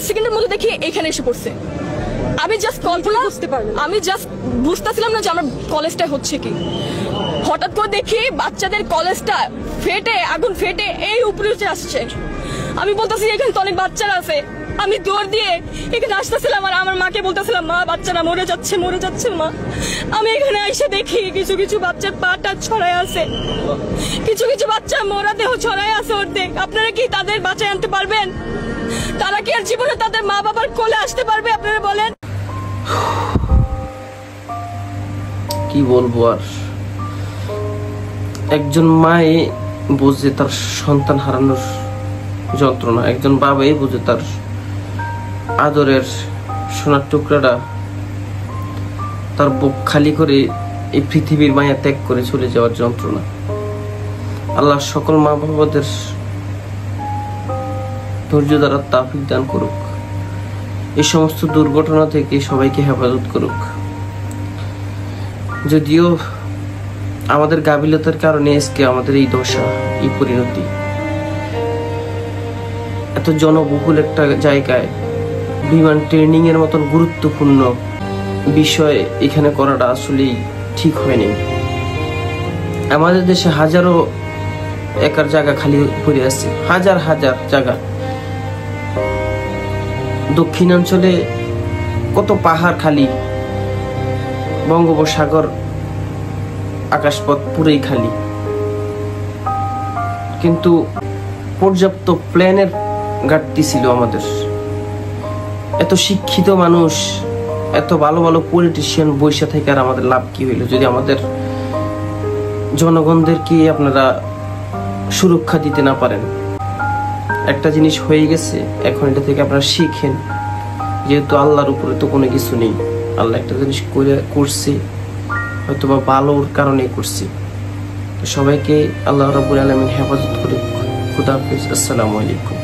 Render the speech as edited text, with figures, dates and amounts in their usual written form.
সেকেন্ডের মধ্যে দেখি এখানে এসে পড়ছে। আমি জাস্ট কল করলাম, আমি জাস্ট বুঝতেছিলাম না যে আমার কলেজটা হচ্ছে কি। হঠাৎ করে দেখি বাচ্চাদের কলেজটা ফেটে, আগুন ফেটে এই উপরে উঠে আসছে। আমি বলতেছি এখানে তো অনেক বাচ্চারা আছে। আমি দৌড় দিয়ে এখানে আসতেছিলাম আর আমার মাকে বলতেছিলাম, মা বাচ্চারা মরে যাচ্ছে মা। আমি এখানে এসে দেখি কিছু কিছু বাচ্চার পাটা ছড়ায় আছে, কিছু কিছু বাচ্চা মরা দেহ ছড়ায় আছে অর্ধেক। আপনারা কি তাদের বাঁচায় আনতে পারবেন? তারা কি আর জীবনে তাদের মা বাবার কোলে আসতে পারবে? আপনারা বলেন। কি বলবো আর, একজন মায়ে বোঝে তার সন্তান হারানোর যন্ত্রণা, একজন বাবাই বোঝে তার আদরের সোনার টুকরাটা তার বুক খালি করে এই পৃথিবীর মায়া ত্যাগ করে চলে যাওয়ার যন্ত্রণা। আল্লাহ সকল মা বাবাদের ধৈর্য দ্বারা তাওফিক দান করুক, এই সমস্ত দুর্ঘটনা থেকে সবাইকে হেফাজত করুক। যদিও আমাদের গাফিলতার কারণে আজকে আমাদের এই দশা, এই পরিণতি। এত জনবহুল একটা জায়গায় বিমান ট্রেনিং এর মতন গুরুত্বপূর্ণ বিষয় এখানে করাটা আসলেই ঠিক হয়নি। আমাদের দেশে হাজারো একর জায়গা খালি পড়ে আছে, হাজার হাজার জায়গা। দক্ষিণাঞ্চলে কত পাহাড় খালি, বঙ্গোপসাগর আকাশপথ পুরোই খালি, কিন্তু পর্যাপ্ত প্ল্যানের ঘাটতি ছিল আমাদের। এত শিক্ষিত মানুষ, এত ভালো ভালো পলিটিশিয়ান বৈশা থেকে আর আমাদের লাভ কি হইলো যদি আমাদের জনগণদেরকে আপনারা সুরক্ষা দিতে না পারেন। একটা জিনিস হয়ে গেছে, এখন এটা থেকে আপনারা শিখেন, যেহেতু আল্লাহর উপরে তো কোনো কিছু নেই। আল্লাহ একটা জিনিস করছে, হয়তো বা ভালোর কারণে করছে। সবাইকে আল্লাহ রাব্বুল আলামিন হেফাজত করে। খুদা হাফেজ। আসসালামু আলাইকুম।